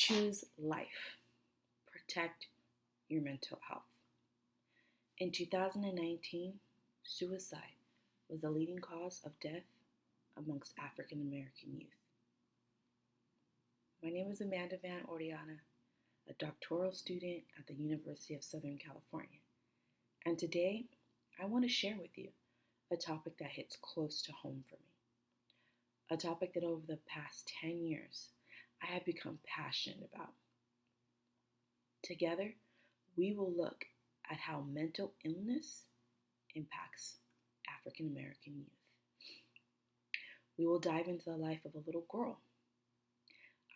Choose life. Protect your mental health. In 2019, suicide was the leading cause of death amongst African American youth. My name is Vann Orellana, a doctoral student at the University of Southern California. And today, I want to share with you a topic that hits close to home for me. A topic that over the past 10 years, I have become passionate about. Together, we will look at how mental illness impacts African American youth. We will dive into the life of a little girl.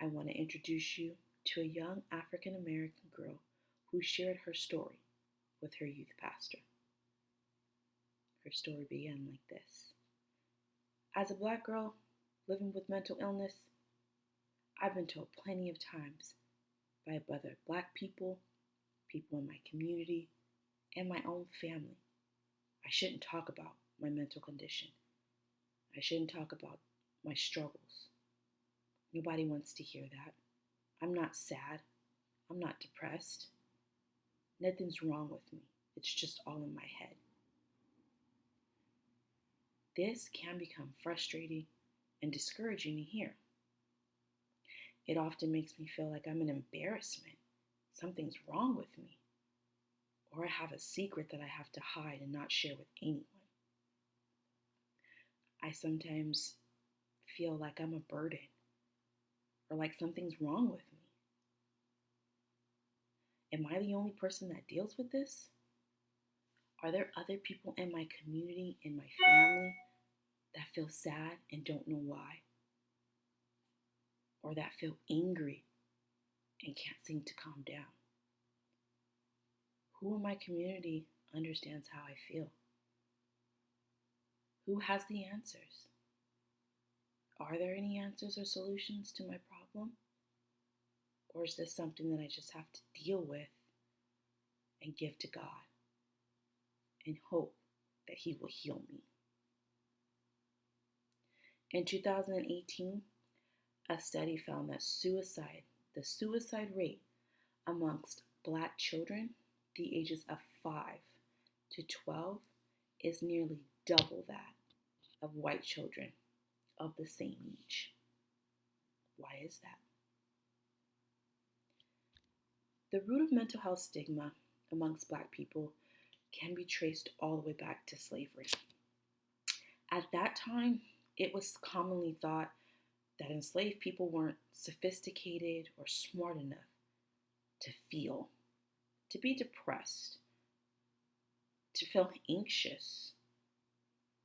I want to introduce you to a young African American girl who shared her story with her youth pastor. Her story began like this. As a Black girl living with mental illness, I've been told plenty of times by other Black people, people in my community, and my own family, I shouldn't talk about my mental condition. I shouldn't talk about my struggles. Nobody wants to hear that. I'm not sad. I'm not depressed. Nothing's wrong with me. It's just all in my head. This can become frustrating and discouraging to hear. It often makes me feel like I'm an embarrassment. Something's wrong with me. Or I have a secret that I have to hide and not share with anyone. I sometimes feel like I'm a burden or like something's wrong with me. Am I the only person that deals with this? Are there other people in my community, in my family, that feel sad and don't know why? Or that feel angry and can't seem to calm down? Who in my community understands how I feel? Who has the answers? Are there any answers or solutions to my problem? Or is this something that I just have to deal with and give to God and hope that He will heal me? In 2018, a study found that the suicide rate amongst Black children, the ages of 5 to 12, is nearly double that of white children of the same age. Why is that? The root of mental health stigma amongst Black people can be traced all the way back to slavery. At that time, it was commonly thought that enslaved people weren't sophisticated or smart enough to feel, to be depressed, to feel anxious,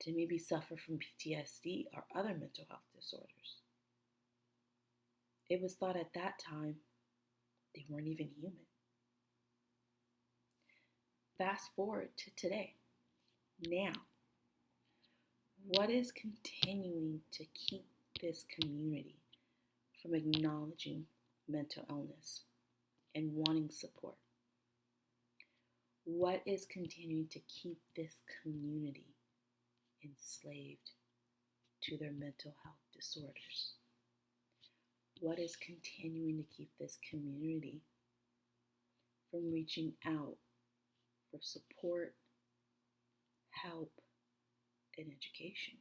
to maybe suffer from PTSD or other mental health disorders. It was thought at that time they weren't even human. Fast forward to today. Now, what is continuing to keep this community from acknowledging mental illness and wanting support? What is continuing to keep this community enslaved to their mental health disorders? What is continuing to keep this community from reaching out for support, help, and education?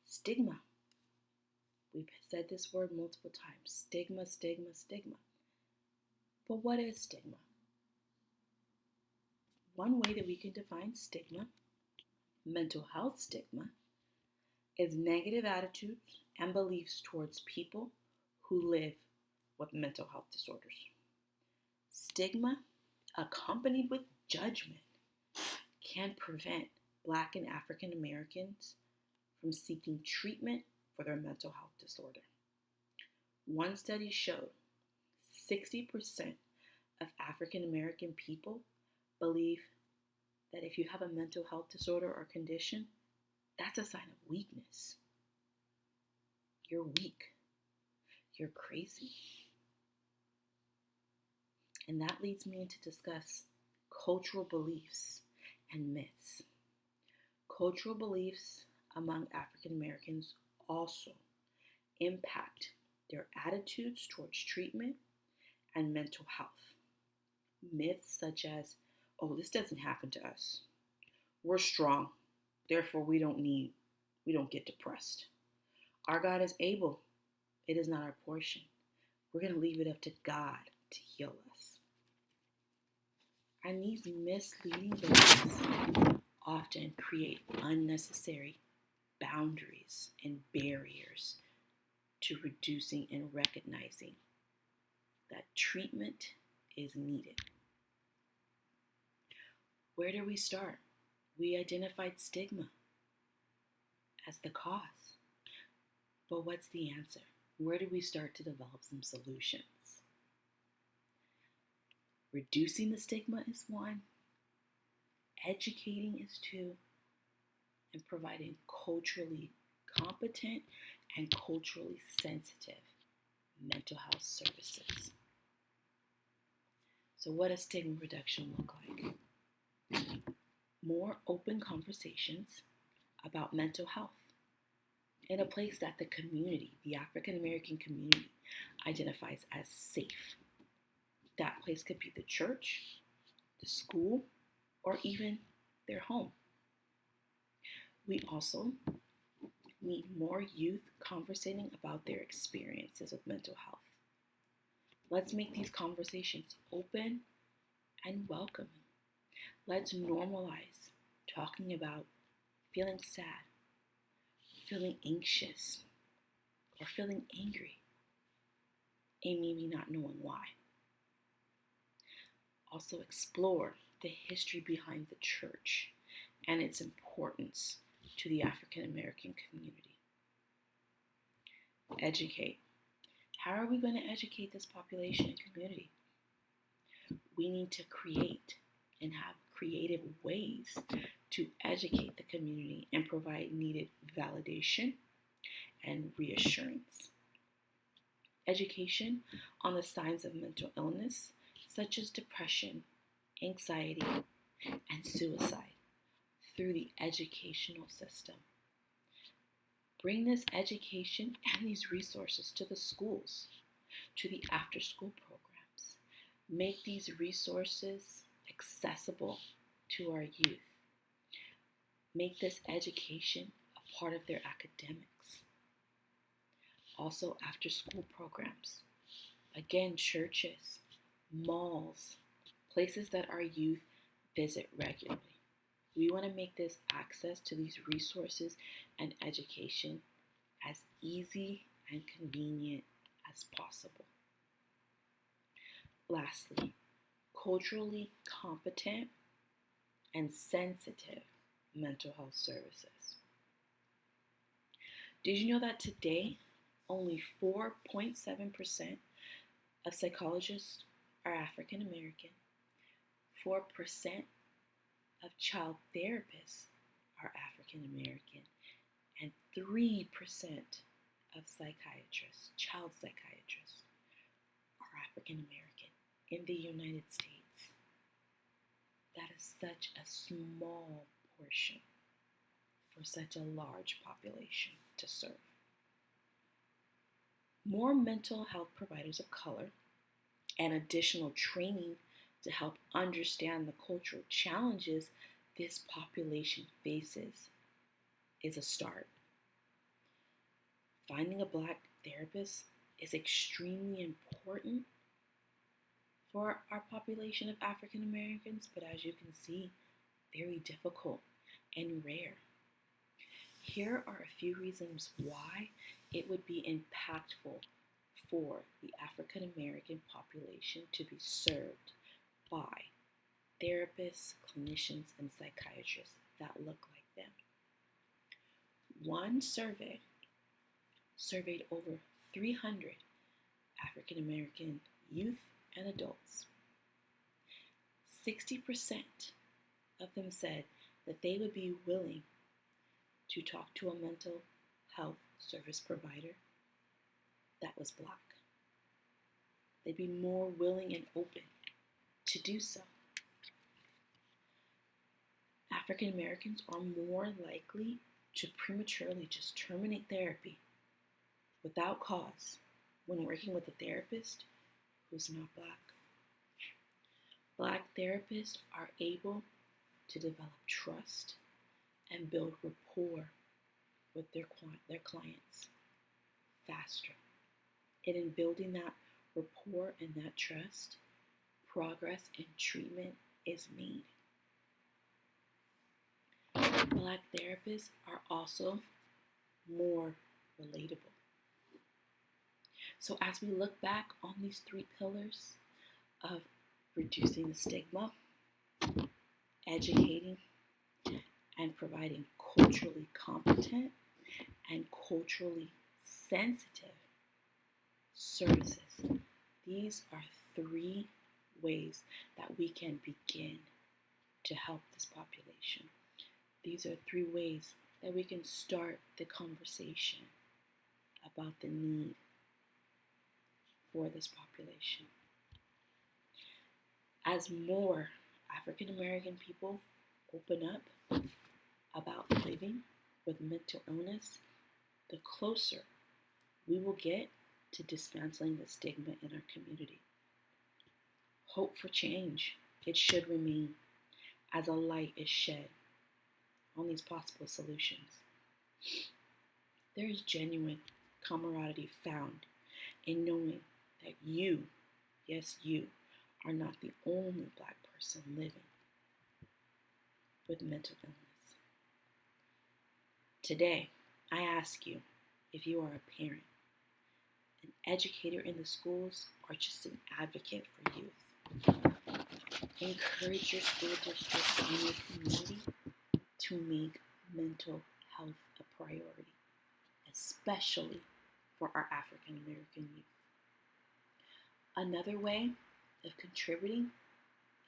Stigma. We've said this word multiple times. Stigma, stigma, stigma. But what is stigma? One way that we can define stigma, mental health stigma, is negative attitudes and beliefs towards people who live with mental health disorders. Stigma, accompanied with judgment, can prevent Black and African Americans from seeking treatment for their mental health disorder. One study showed 60% of African American people believe that if you have a mental health disorder or condition, that's a sign of weakness. You're weak. You're crazy. And that leads me to discuss cultural beliefs and myths. Cultural beliefs among African Americans also impact their attitudes towards treatment and mental health. Myths such as, oh, this doesn't happen to us. We're strong, therefore we don't get depressed. Our God is able. It is not our portion. We're going to leave it up to God to heal us. And these misleading beliefs often create unnecessary boundaries and barriers to reducing and recognizing that treatment is needed. Where do we start? We identified stigma as the cause. But what's the answer? Where do we start to develop some solutions? Reducing the stigma is one, educating is two, and providing culturally competent and culturally sensitive mental health services. So what does stigma reduction look like? More open conversations about mental health in a place that the community, the African American community, identifies as safe. That place could be the church, the school, or even their home. We also need more youth conversating about their experiences with mental health. Let's make these conversations open and welcoming. Let's normalize talking about feeling sad, feeling anxious, or feeling angry, and maybe not knowing why. Also explore the history behind the church and its importance to the African American community. Educate. How are we going to educate this population and community? We need to create and have creative ways to educate the community and provide needed validation and reassurance. Education on the signs of mental illness, such as depression, anxiety, and suicide, through the educational system. Bring this education and these resources to the schools, to the after-school programs. Make these resources accessible to our youth. Make this education a part of their academics. Also, after-school programs. Again, churches, malls, places that our youth visit regularly. We want to make this access to these resources and education as easy and convenient as possible. Lastly, culturally competent and sensitive mental health services. Did you know that today only 4.7% of psychologists are African American? 4% of child therapists are African American, and 3% of psychiatrists, child psychiatrists, are African American in the United States. That is such a small portion for such a large population to serve. More mental health providers of color and additional training to help understand the cultural challenges this population faces is a start. Finding a Black therapist is extremely important for our population of African Americans, but as you can see, very difficult and rare. Here are a few reasons why it would be impactful for the African American population to be served by therapists, clinicians, and psychiatrists that look like them. One survey surveyed over 300 African American youth and adults. 60% of them said that they would be willing to talk to a mental health service provider that was Black. They'd be more willing and open to do so. African Americans are more likely to prematurely just terminate therapy without cause when working with a therapist who's not Black. Black therapists are able to develop trust and build rapport with their clients faster. And in building that rapport and that trust, progress and treatment is made. Black therapists are also more relatable. So as we look back on these 3 pillars of reducing the stigma, educating, and providing culturally competent and culturally sensitive services, these are 3 ways that we can begin to help this population. These are 3 ways that we can start the conversation about the need for this population. As more African American people open up about living with mental illness, the closer we will get to dismantling the stigma in our community. Hope for change, it should remain as a light is shed on these possible solutions. There is genuine camaraderie found in knowing that you, yes, you, are not the only Black person living with mental illness. Today, I ask you, if you are a parent, an educator in the schools, or just an advocate for youth, encourage your school districts and your community to make mental health a priority, especially for our African American youth. Another way of contributing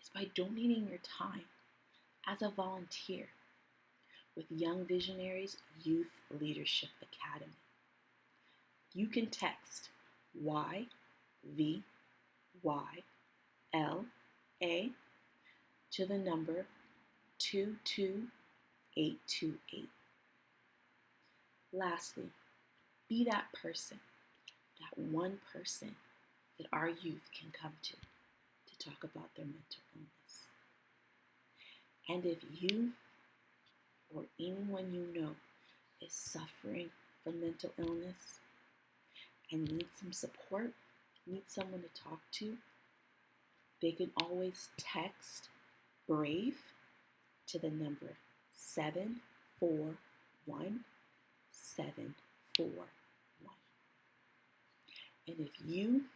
is by donating your time as a volunteer with Young Visionaries Youth Leadership Academy. You can text YVYLA to the number 22828. Lastly, be that person, that one person that our youth can come to talk about their mental illness. And if you or anyone you know is suffering from mental illness and needs some support, needs someone to talk to, they can always text BRAVE to the number 741-741. And if you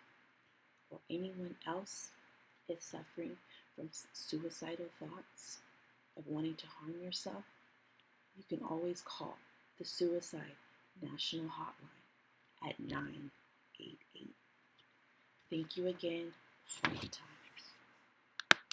or anyone else is suffering from suicidal thoughts of wanting to harm yourself, you can always call the Suicide National Hotline at 988. Thank you again for your time.